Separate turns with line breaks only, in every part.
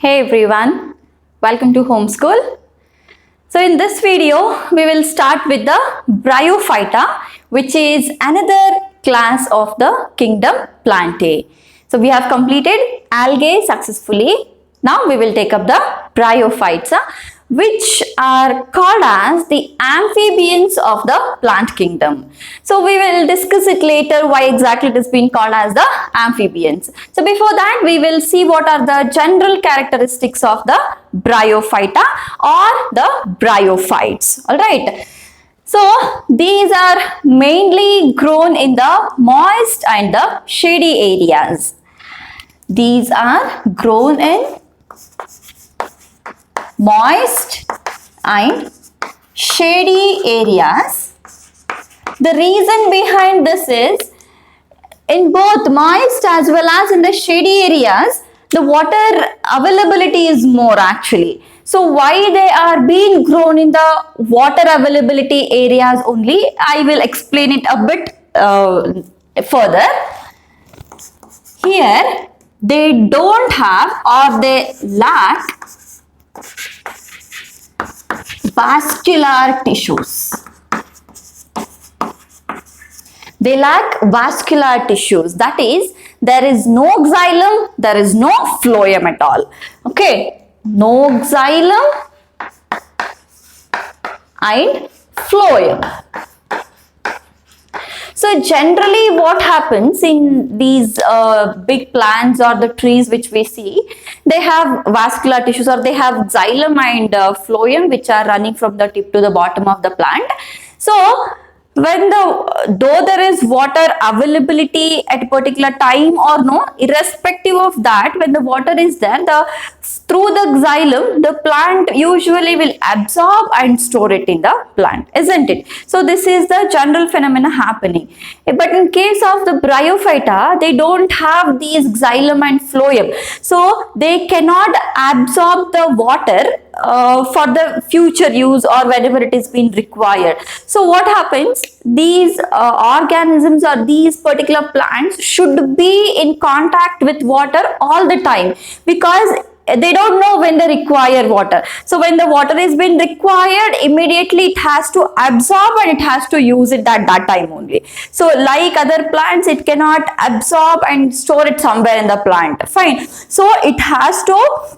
Hey everyone, welcome to Homeschool. So in this video, we will start with the Bryophyta, which is another class of the kingdom Plantae. So we have completed algae successfully. Now we will take up the Bryophytes, which are called as the amphibians of the plant kingdom. So we will discuss it later why exactly it has been called as the amphibians. So before that, we will see what are the general characteristics of the Bryophyta or the Bryophytes. Alright. So these are mainly grown in the moist and the shady areas. These are grown in moist and shady areas. The reason behind this is in both moist as well as in the shady areas, the water availability is more actually. So why they are being grown in the water availability areas only, I will explain it a bit further. Here they don't have or they lack vascular tissues. They lack vascular tissues. That is, there is no xylem, there is no phloem at all. Okay, no xylem and phloem. So generally what happens in these big plants or the trees which we see, they have vascular tissues or they have xylem and phloem which are running from the tip to the bottom of the plant. So though there is water availability at a particular time or no, irrespective of that, when the water is there, through the xylem, the plant usually will absorb and store it in the plant, isn't it? So this is the general phenomena happening. But in case of the Bryophyta, they don't have these xylem and phloem. So they cannot absorb the water for the future use or whenever it is being required. So what happens, these organisms or these particular plants should be in contact with water all the time because they don't know when they require water. So when the water is being required, immediately it has to absorb and it has to use it at that time only. So like other plants, it cannot absorb and store it somewhere in the plant. Fine. So it has to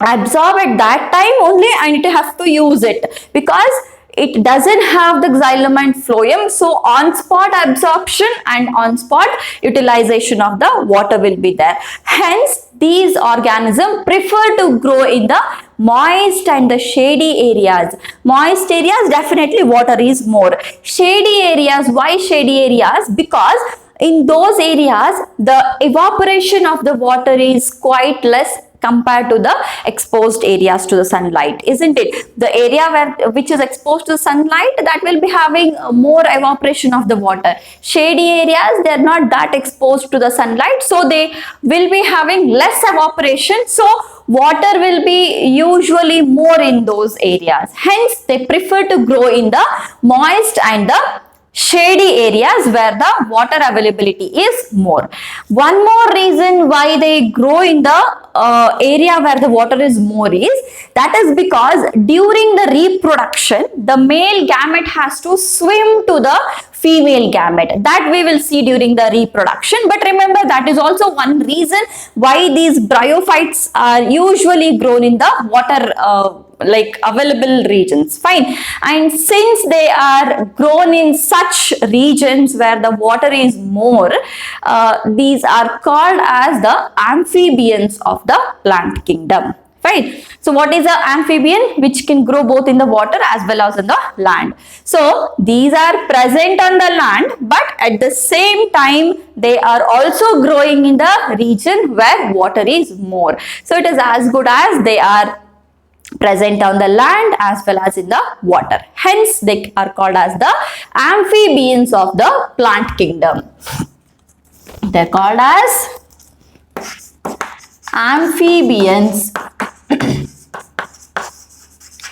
absorb at that time only and it has to use it because it doesn't have the xylem and phloem. So on spot absorption and on spot utilization of the water will be there. Hence these organisms prefer to grow in the moist and the shady areas. Moist areas, definitely water is more. Shady areas, why shady areas? Because in those areas the evaporation of the water is quite less compared to the exposed areas to the sunlight, isn't it? The area which is exposed to the sunlight, that will be having more evaporation of the water. Shady areas, they are not that exposed to the sunlight, so they will be having less evaporation, so water will be usually more in those areas. Hence they prefer to grow in the moist and the shady areas where the water availability is more. One more reason why they grow in the area where the water is more is that is because during the reproduction, the male gamete has to swim to the female gamete. That we will see during the reproduction. But remember, that is also one reason why these Bryophytes are usually grown in the water like available regions. Fine. And since they are grown in such regions where the water is more, these are called as the amphibians of the plant kingdom. Fine. So what is an amphibian? Which can grow both in the water as well as in the land. So these are present on the land, but at the same time they are also growing in the region where water is more. So it is as good as they are present on the land as well as in the water. Hence they are called as the amphibians of the plant kingdom. They are called as amphibians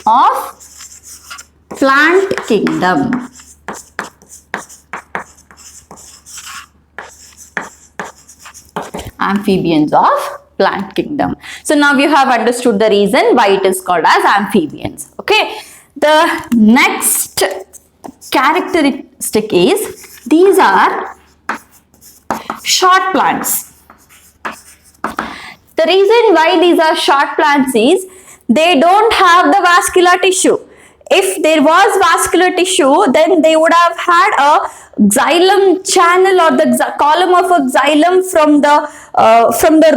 of plant kingdom. Amphibians of plant kingdom. So now you have understood the reason why it is called as amphibians. Okay. The next characteristic is these are short plants. The reason why these are short plants is they don't have the vascular tissue. If there was vascular tissue, then they would have had a xylem channel or the column of a xylem from the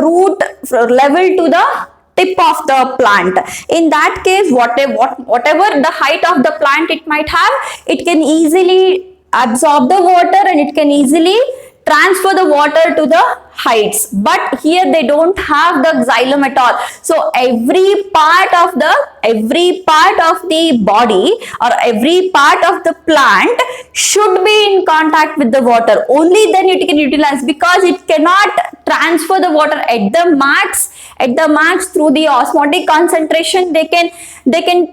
root level to the tip of the plant. In that case, whatever the height of the plant it might have, it can easily absorb the water and it can easily transfer the water to the heights. But here they don't have the xylem at all. So every part of the body or every part of the plant should be in contact with the water. Only then it can utilize, because it cannot transfer the water at the max through the osmotic concentration. They can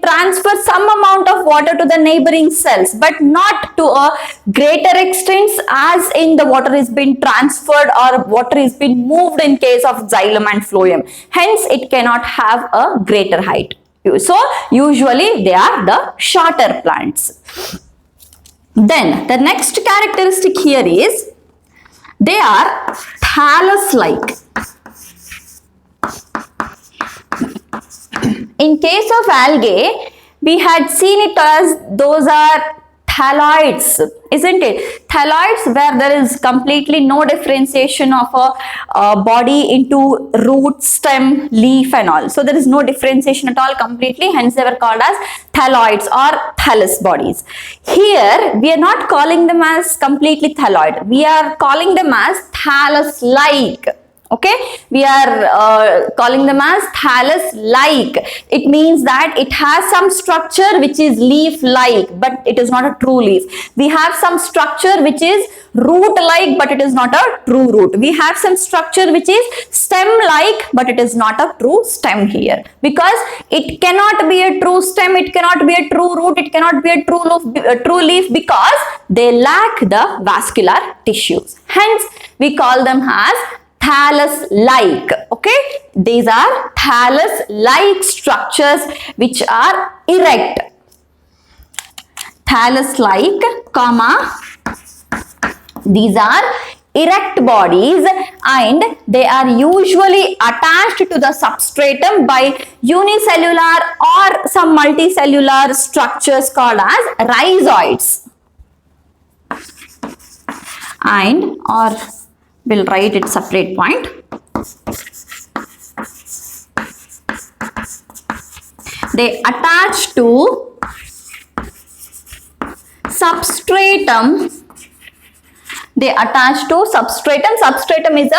transfer some amount of water to the neighboring cells, but not to a greater extent as in the water is being transferred or water is being moved in case of xylem and phloem. Hence, it cannot have a greater height. So, usually they are the shorter plants. Then, the next characteristic here is they are thallus-like. In case of algae, we had seen it as those are thalloids, isn't it? Thalloids, where there is completely no differentiation of a body into root, stem, leaf and all. So there is no differentiation at all completely, hence they were called as thalloids or thallus bodies. Here we are not calling them as completely thalloid, we are calling them as thallus-like. Okay, we are calling them as thallus-like. It means that it has some structure which is leaf-like, but it is not a true leaf. We have some structure which is root-like, but it is not a true root. We have some structure which is stem-like, but it is not a true stem here, because it cannot be a true stem, it cannot be a true root, it cannot be a true leaf, because they lack the vascular tissues. Hence, we call them as thallus-like. Okay, these are thallus-like structures which are erect. Thallus-like, these are erect bodies and they are usually attached to the substratum by unicellular or some multicellular structures called as rhizoids. And or we'll write it separate point. They attach to substratum. They attach to substratum. Substratum is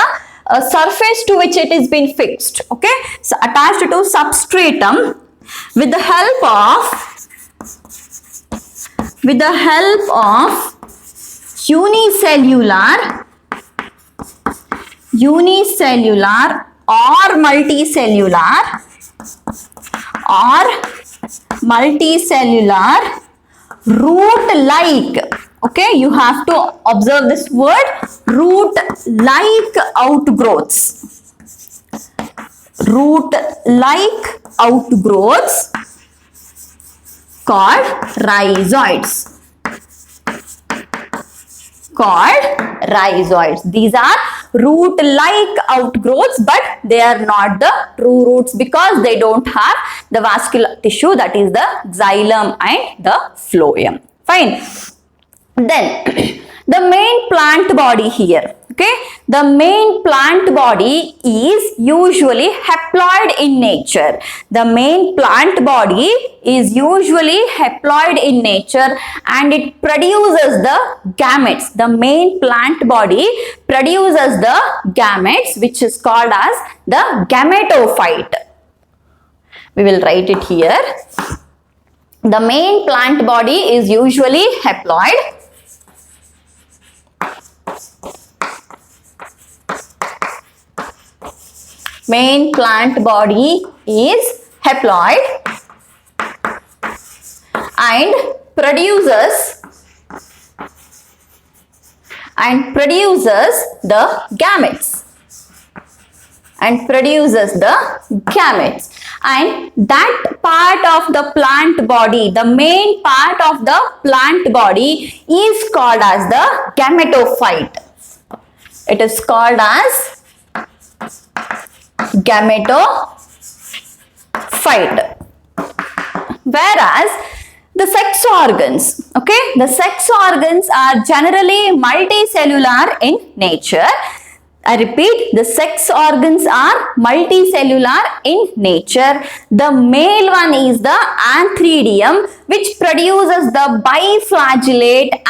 a surface to which it is being fixed. Okay, so attached to substratum with the help of unicellular or multicellular root-like. Okay, you have to observe this word, root-like outgrowths. Root-like outgrowths called rhizoids. These are root-like outgrowths, but they are not the true roots because they don't have the vascular tissue, that is the xylem and the phloem. Fine. Then the main plant body here. Okay, the main plant body is usually haploid in nature. The main plant body is usually haploid in nature and it produces the gametes. The main plant body produces the gametes, which is called as the gametophyte. We will write it here. The main plant body is usually haploid. Main plant body is haploid and produces the gametes. and produces the gametes. And that part of the plant body, the main part of the plant body is called as the gametophyte. It is called as gametophyte. Whereas the sex organs, okay, the sex organs are generally multicellular in nature. I repeat, the sex organs are multicellular in nature. The male one is the antheridium, which produces the biflagellate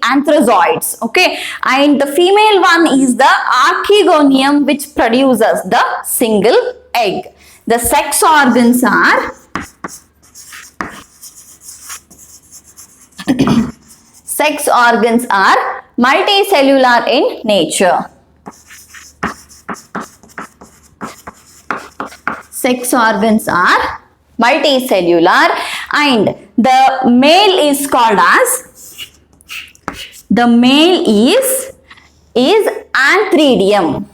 anthrazoids, okay, and the female one is the archegonium, which produces the single egg. The sex organs are sex organs are multicellular in nature. Sex organs are multicellular, and the male is called as, the male is antheridium.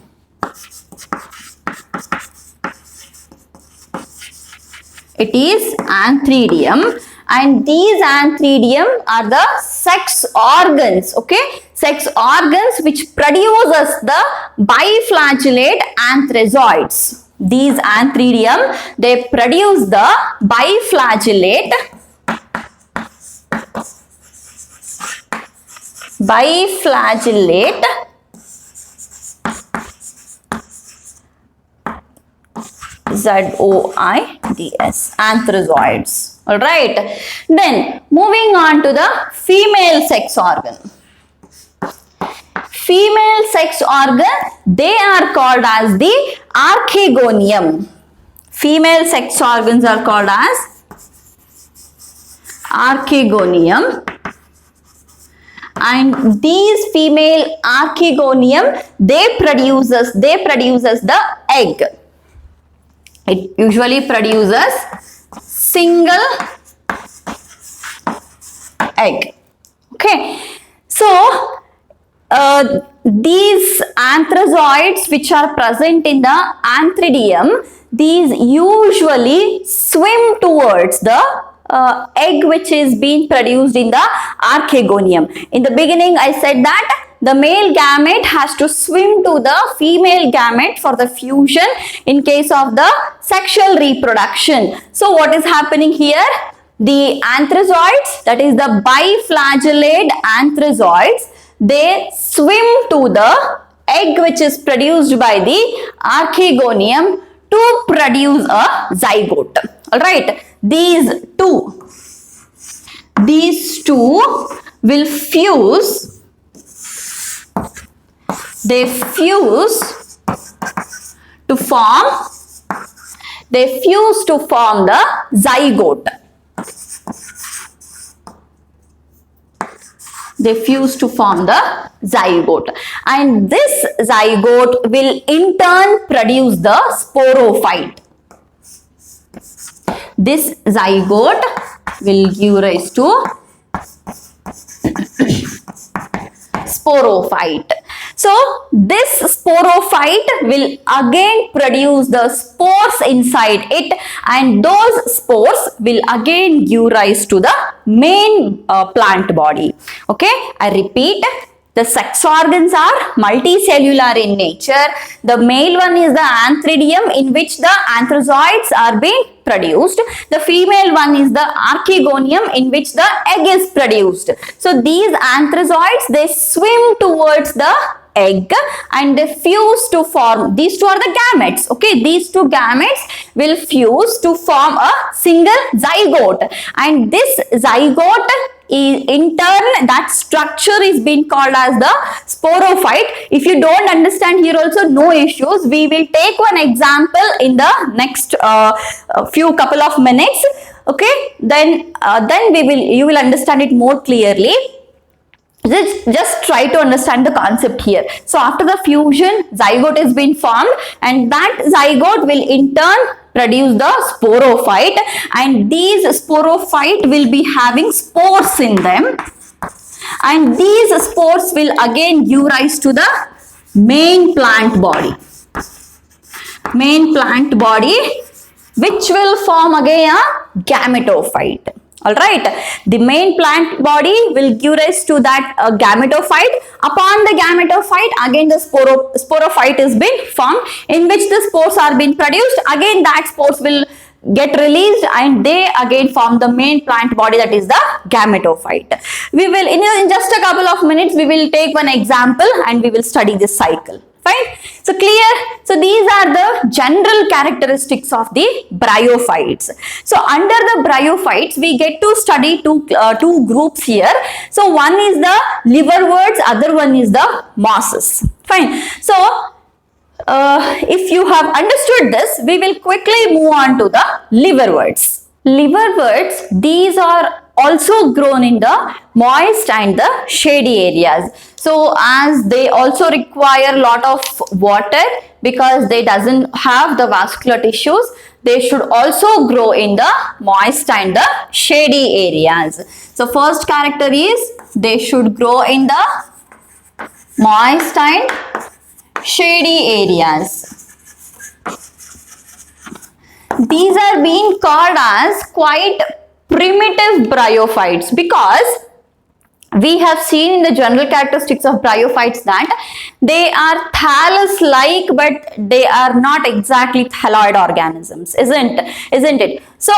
It is antheridium, and these antheridium are the sex organs, okay, sex organs which produces the biflagellate anthrazoids. These antheridium, they produce the biflagellate ZOIDS, anthrazoids. Alright. Then moving on to the female sex organ. Female sex organ, they are called as the archegonium. Female sex organs are called as archegonium. And these female archegonium, they produces the egg. It usually produces single egg. Okay. So these anthrazoids which are present in the antheridium, these usually swim towards the egg which is being produced in the archegonium. In the beginning I said that the male gamete has to swim to the female gamete for the fusion in case of the sexual reproduction. So what is happening here? The anthrazoids, that is the biflagellate anthrazoids, they swim to the egg which is produced by the archegonium to produce a zygote. Alright, these two will fuse. They fuse to form the zygote. They fuse to form the zygote, and this zygote will in turn produce the sporophyte. This zygote will give rise to sporophyte. So this sporophyte will again produce the spores inside it, and those spores will again give rise to the main plant body. Okay, I repeat, the sex organs are multicellular in nature. The male one is the antheridium, in which the anthrazoids are being produced. The female one is the archegonium, in which the egg is produced. So these anthrazoids, they swim towards the egg and they fuse to form, these two are the gametes. Okay, these two gametes will fuse to form a single zygote, and this zygote is in turn, that structure is being called as the sporophyte. If you don't understand here also, no issues, we will take one example in the next few couple of minutes. Okay, then you will understand it more clearly. Just try to understand the concept here. So after the fusion, zygote has been formed, and that zygote will in turn produce the sporophyte, and these sporophyte will be having spores in them, and these spores will again give rise to the main plant body. Main plant body, which will form again a gametophyte. Alright, the main plant body will give rise to that gametophyte. Upon the gametophyte, again the sporophyte is being formed, in which the spores are being produced. Again that spores will get released and they again form the main plant body, that is the gametophyte. We will in just a couple of minutes we will take one example and we will study this cycle. Fine. So clear. So these are the general characteristics of the bryophytes. So under the bryophytes we get to study two groups here. So one is the liverworts, other one is the mosses. Fine. So if you have understood this, we will quickly move on to the liverworts. Liverworts, these are also grown in the moist and the shady areas. So as they also require a lot of water because they doesn't have the vascular tissues, they should also grow in the moist and the shady areas. So first character is they should grow in the moist and shady areas. These are being called as quite primitive bryophytes because we have seen in the general characteristics of bryophytes that they are thallus-like, but they are not exactly thalloid organisms, isn't it? So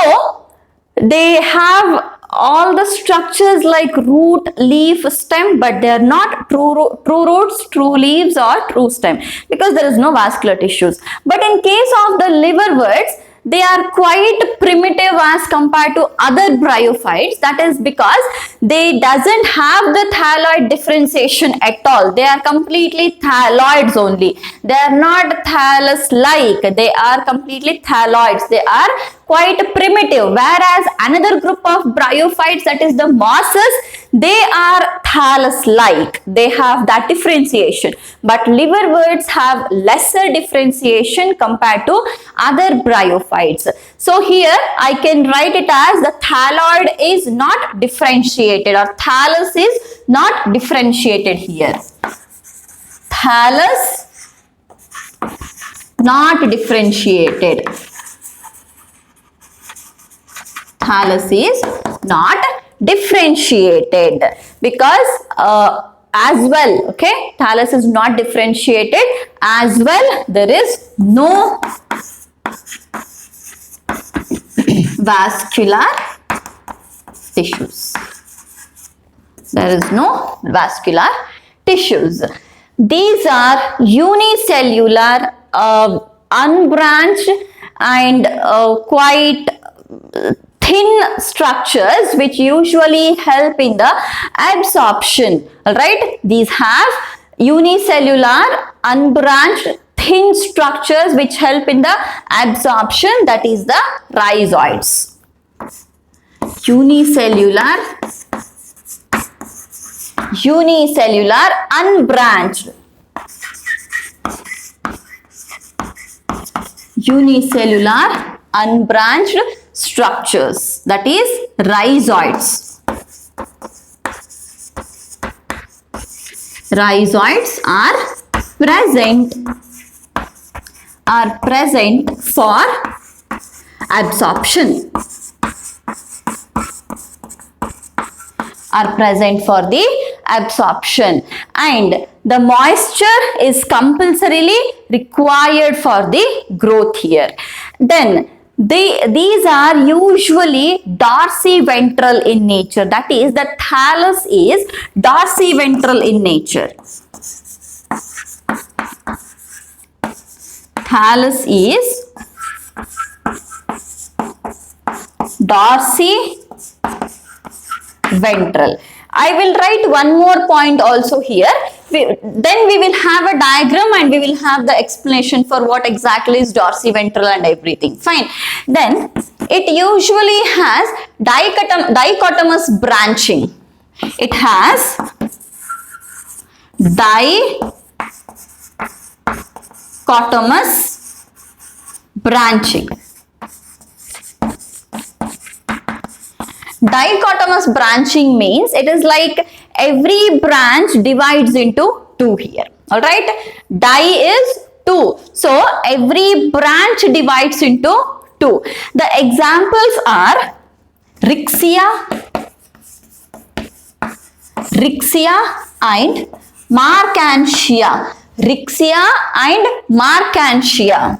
they have all the structures like root, leaf, stem, but they are not true roots, true leaves or true stem because there is no vascular tissues. But in case of the liverworts, they are quite primitive as compared to other bryophytes. That is because they doesn't have the thalloid differentiation at all. They are completely thalloids only. They are not thallus-like. They are completely thalloids. They are quite primitive. Whereas another group of bryophytes, that is the mosses, they are thallus-like. They have that differentiation. But liverworts have lesser differentiation compared to other bryophytes. So here I can write it as the thalloid is not differentiated or thallus is not differentiated here. Thallus not differentiated. Thallus is not differentiated because as well, okay, thallus is not differentiated as well. There is no vascular tissues. There is no vascular tissues. These are unicellular, unbranched and quite thin structures which usually help in the absorption. Alright, these have unicellular, unbranched, thin structures which help in the absorption, that is the rhizoids. Unicellular, unbranched. Unicellular, unbranched structures, that is rhizoids. Rhizoids are present for absorption. Are present for the absorption, and the moisture is compulsorily required for the growth here. Then these are usually dorsiventral in nature. That is, the thallus is dorsiventral in nature. Thallus is dorsiventral. I will write one more point also here. Then we will have a diagram and we will have the explanation for what exactly is dorsiventral and everything. Fine. Then it usually has dichotomous branching. It has dichotomous branching. Dichotomous branching means it is like every branch divides into two here. Alright. Di is 2. So every branch divides into 2. The examples are Rixia and Markantia. Rixia and Markantia.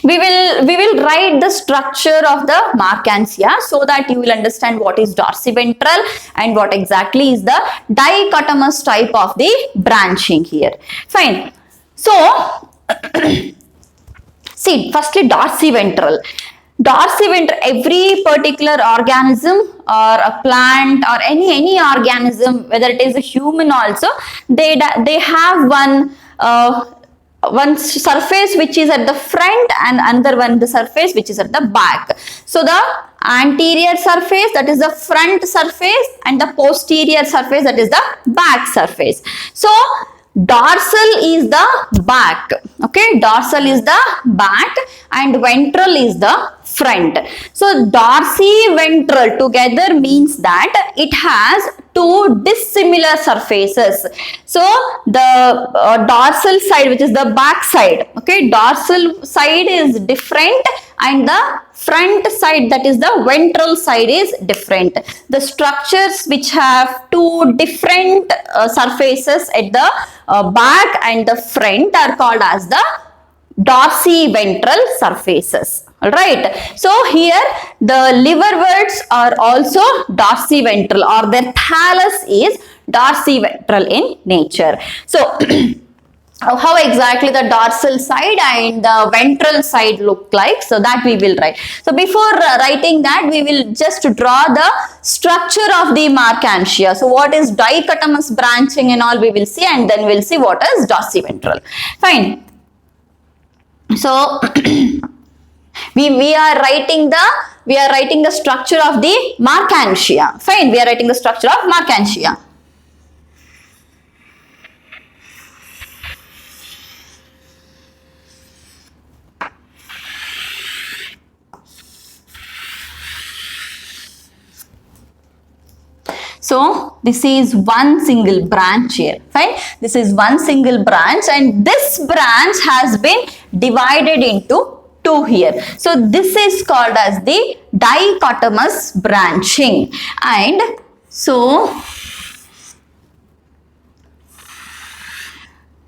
We will write the structure of the Markantia so that you will understand what is dorsiventral and what exactly is the dichotomous type of the branching here. Fine. So, see, firstly dorsiventral. Dorsiventral, every particular organism or a plant or any organism, whether it is a human also, they have one surface which is at the front and another one the surface which is at the back. So the anterior surface, that is the front surface, and the posterior surface, that is the back surface. So dorsal is the back, okay, dorsal is the back and ventral is the front. So dorsiventral together means that it has two dissimilar surfaces. So the dorsal side, which is the back side, okay, dorsal side is different and the front side, that is the ventral side, is different. The structures which have two different surfaces at the back and the front are called as the dorsiventral surfaces. Alright, so here the liverworts are also dorsiventral, or their thallus is dorsiventral in nature. So how exactly the dorsal side and the ventral side look like, so that we will write. So before writing that, we will just draw the structure of the Markantia. So what is dichotomous branching and all we will see, and then we'll see what is dorsiventral. Fine. So we are writing the structure of the Markantia. Fine, we are writing the structure of Markantia. So this is one single branch here, fine. This is one single branch and this branch has been divided into two here. So this is called as the dichotomous branching. And so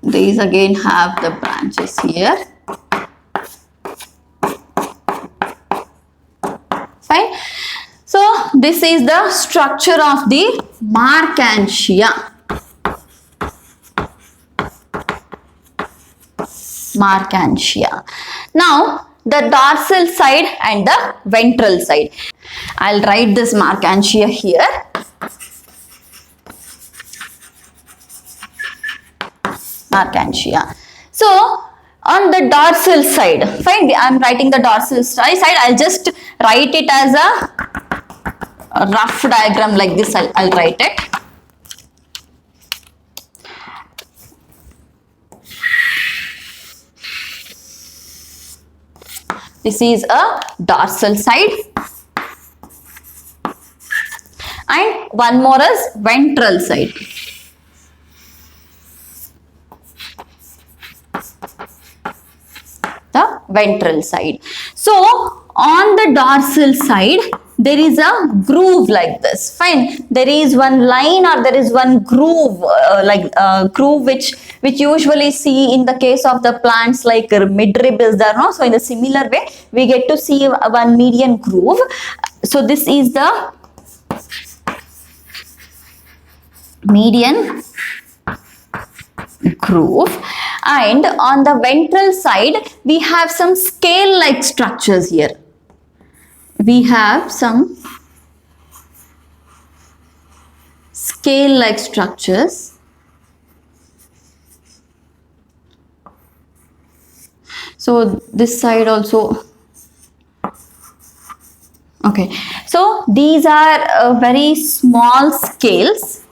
these again have the branches here. Fine. So this is the structure of the Markantia. Markantia. Now the dorsal side and the ventral side. I'll write this Markantia here. Markantia. So on the dorsal side, fine, I'm writing the dorsal side. I'll just write it as a rough diagram like this. I'll write it. This is a dorsal side and one more is ventral side. The ventral side. So on the dorsal side there is a groove like this. Fine, there is one line or there is one groove groove which usually see in the case of the plants like midrib is there, no? So in a similar way we get to see one median groove. So this is the median groove, and on the ventral side we have some scale like structures here. We have some scale like structures. So this side also. Okay, so these are very small scales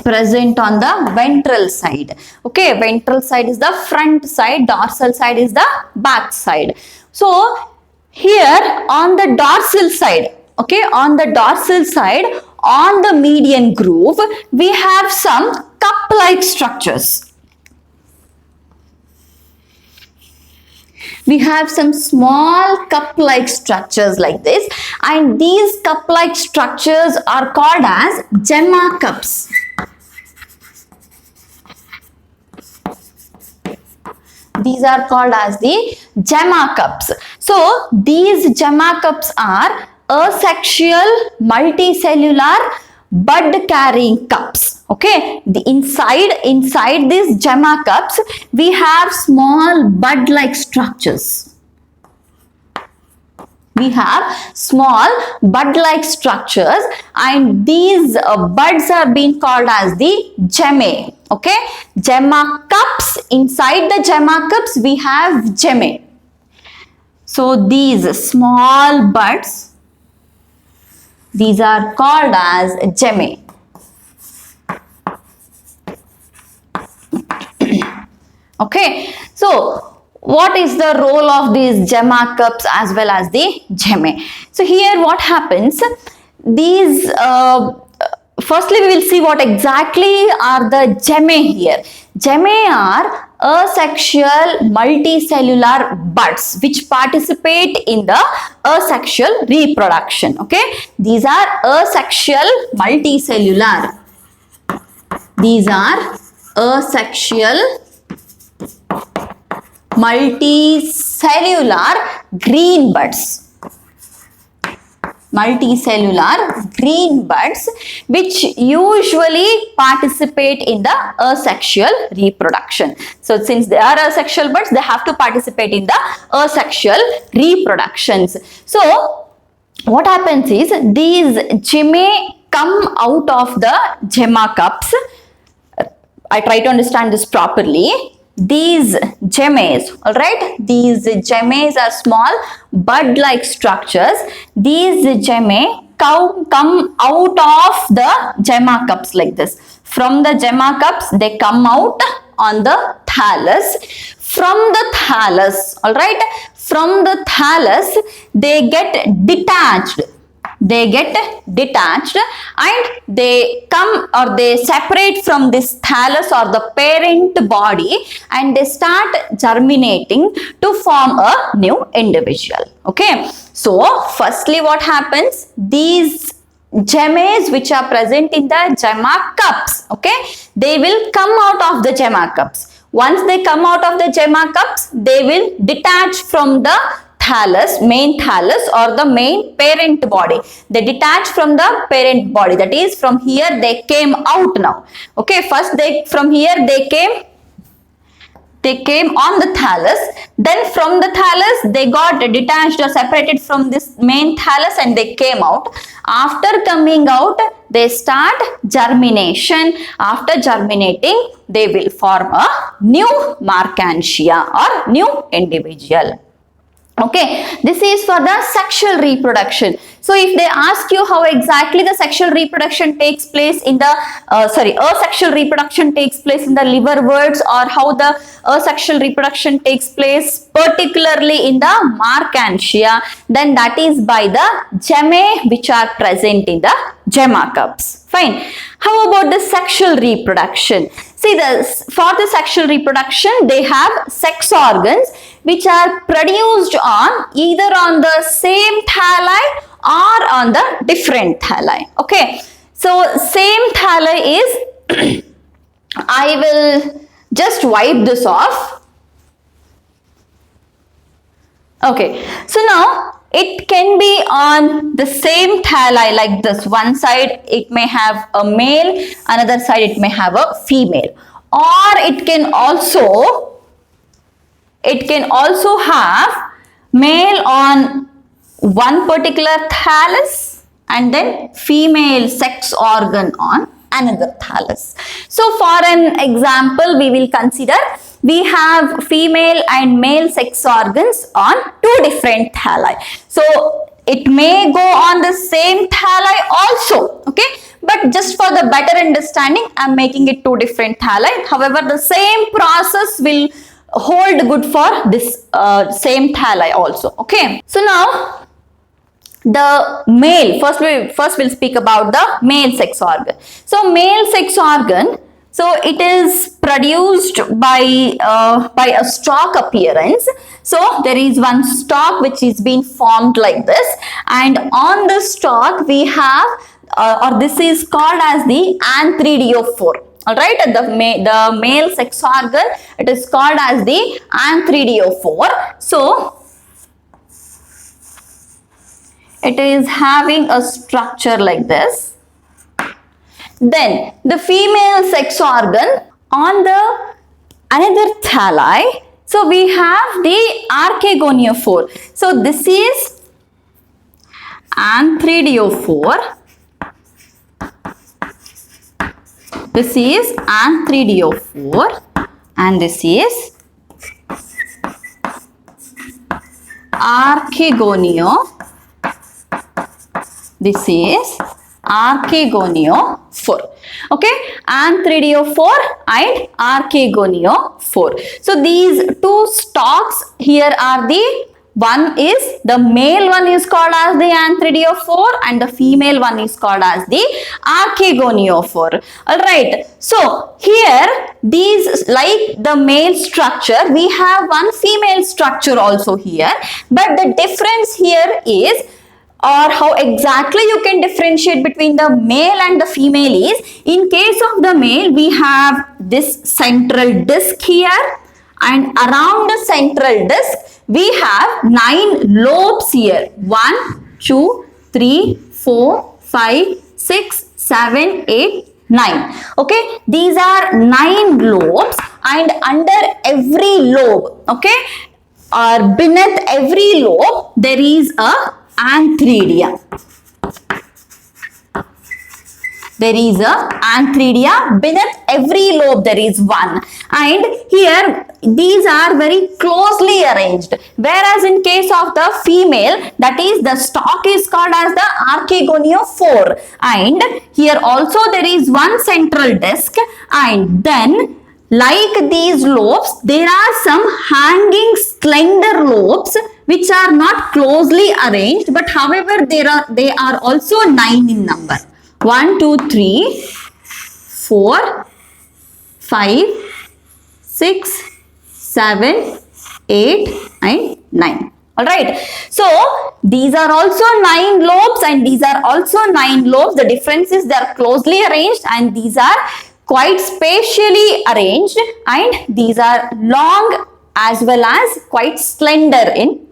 present on the ventral side. Okay, ventral side is the front side, dorsal side is the back side. So here on the dorsal side, okay, on the dorsal side, on the median groove we have some cup cup-like structures. We have some small cup-like structures like this, and these cup-like structures are called as gemma cups. These are called as the gemma cups. So these gemma cups are asexual multicellular bud carrying cups. Okay, inside these gemma cups we have small bud like structures. We have small bud like structures, and these buds are being called as the gemmae. Okay, gemma cups, inside the gemma cups we have gemmae. So these small buds, these are called as gemmae. Okay, so what is the role of these gemma cups as well as the gemmae? So here what happens, these firstly we will see what exactly are the gemmae here. Gemmae are asexual multicellular buds which participate in the asexual reproduction. Okay, these are asexual multicellular. These are asexual multicellular green buds. Multicellular green buds which usually participate in the asexual reproduction. So since they are asexual buds, they have to participate in the asexual reproductions. So what happens is these gemmae come out of the gemma cups. I try to understand this properly. These gemmae, all right, these gemmae are small bud-like structures. These gemmae come out of the gemma cups like this. From the gemma cups, they come out on the thallus. From the thallus, all right, from the thallus, they get detached. They get detached and they come or they separate from this thallus or the parent body, and they start germinating to form a new individual. Okay, so firstly what happens, these gemmae which are present in the gemma cups, okay, they will come out of the gemma cups. Once they come out of the gemma cups, they will detach from the thallus, main thallus or the main parent body. They detach from the parent body, that is from here they came out now. Okay, first from here they came on the thallus, then from the thallus they got detached or separated from this main thallus and they came out. After coming out, they start germination. After germinating, they will form a new marcantia or new individual. Okay, this is for the sexual reproduction. So if they ask you how exactly the sexual reproduction takes place in the asexual reproduction takes place in the liverworts, or how the asexual reproduction takes place particularly in the marcantia, then that is by the gemmae which are present in the gemma cups. Fine. How about the sexual reproduction? See, for the sexual reproduction, they have sex organs which are produced on either on the same thalli or on the different thalli. Okay, so same thalli is I will just wipe this off. Okay, so now it can be on the same thalli like this. One side it may have a male, another side it may have a female, or it can also have male on one particular thallus and then female sex organ on another thallus. So for an example, we will consider we have female and male sex organs on two different thalli. So it may go on the same thalli also, okay, but just for the better understanding, I am making it two different thalli. However, the same process will hold good for this same thalli also. Okay, so now the male, first we'll speak about the male sex organ. So male sex organ So it is produced by a stalk appearance. So there is one stalk which is being formed like this, and on the stalk we have or this is called as the anthridiophore. All right, the male sex organ, it is called as the anthridiophore. So it is having a structure like this. Then the female sex organ on the another thalli. So we have the archegoniophore. So this is anthridiophore. This is anthridiophore and this is archegonio. This is archegoniophore. Okay, anthridiophore and archegoniophore. So these two stalks here are the one is the male one is called as the anthridiophore and the female one is called as the archegoniophore. All right. So here these like the male structure, we have one female structure also here, but the difference here is or how exactly you can differentiate between the male and the female is, in case of the male we have this central disc here, and around the central disc we have 9 lobes here. 1, 2, 3, 4, 5, 6, 7, 8, 9. Okay, these are 9 lobes, and under every lobe, okay, or beneath every lobe there is a antheridia. There is a antheridia. Beneath every lobe there is one, and here these are very closely arranged, whereas in case of the female, that is the stalk is called as the archegoniophore, and here also there is one central disc, and then like these lobes there are some hanging slender lobes which are not closely arranged, but however they are also 9 in number. 1, 2, 3, 4, 5, 6, 7, 8 and 9. Alright. So these are also 9 lobes and these are also 9 lobes. The difference is they are closely arranged and these are quite spatially arranged, and these are long as well as quite slender in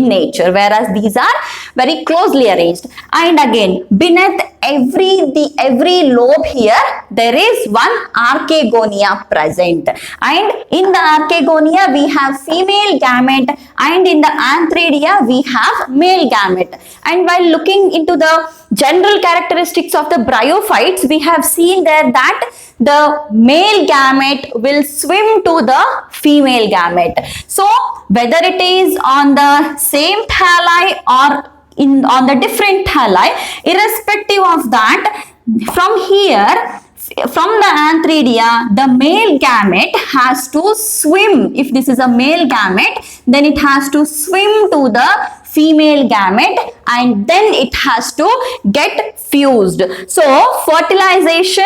nature, whereas these are very closely arranged. And again, beneath every lobe here there is one archegonia present, and in the archegonia we have female gamete and in the antheridia we have male gamete. And while looking into the general characteristics of the bryophytes, we have seen there that the male gamete will swim to the female gamete. So whether it is on the same thalli or on the different thalli, irrespective of that, from here, from the antheridia, the male gamete has to swim. If this is a male gamete, then it has to swim to the female gamete and then it has to get fused. So fertilization,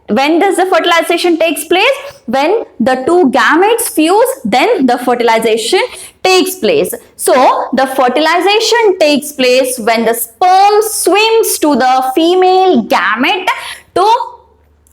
when does the fertilization takes place? When the two gametes fuse, then the fertilization takes place. So the fertilization takes place when the sperm swims to the female gamete to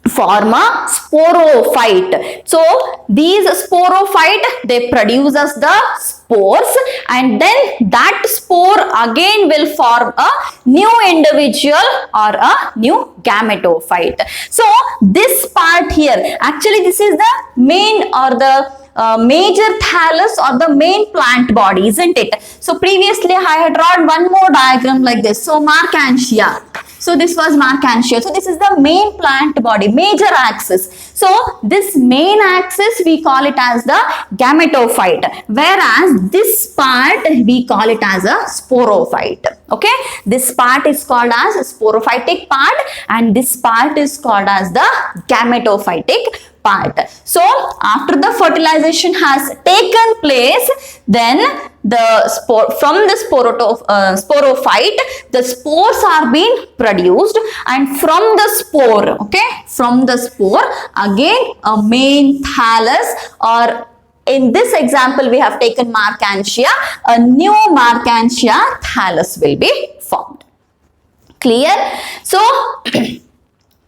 form a sporophyte. So these sporophyte, they produce us the spores, and then that spore again will form a new individual or a new gametophyte. So this part here, actually this is the main or the major thallus or the main plant body, isn't it? So previously I had drawn one more diagram like this. So marcantia. So this was marcantia. So this is the main plant body, major axis. So this main axis we call it as the gametophyte, whereas this part we call it as a sporophyte. Okay, this part is called as a sporophytic part and this part is called as the gametophytic part. So after the fertilization has taken place, then the spore from the sporophyte, the spores are being produced, and from the spore, okay, from the spore again a main thallus, or in this example we have taken marcantia, a new marcantia thallus will be formed. Clear? So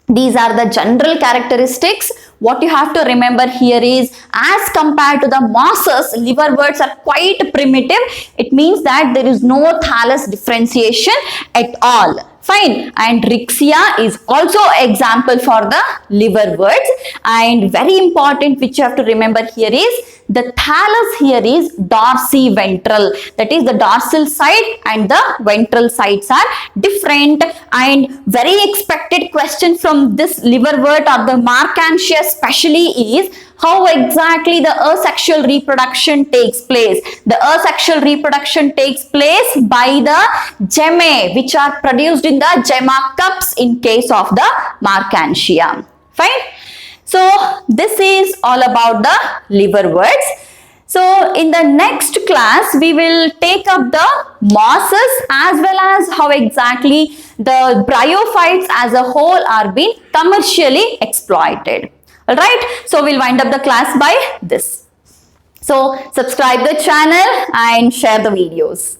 these are the general characteristics. What you have to remember here is, as compared to the mosses, liverworts are quite primitive. It means that there is no thallus differentiation at all. Fine. And Rixia is also example for the liverworts. And very important, which you have to remember here is, the thallus here is dorsiventral. That is, the dorsal side and the ventral sides are different. And very expected question from this liverwort or the marcantia especially is, how exactly the asexual reproduction takes place. The asexual reproduction takes place by the gemmae, which are produced in the gemma cups in case of the marcantia. Fine. So this is all about the liverworts. So in the next class, we will take up the mosses as well as how exactly the bryophytes as a whole are being commercially exploited. Alright, so we'll wind up the class by this. So subscribe the channel and share the videos.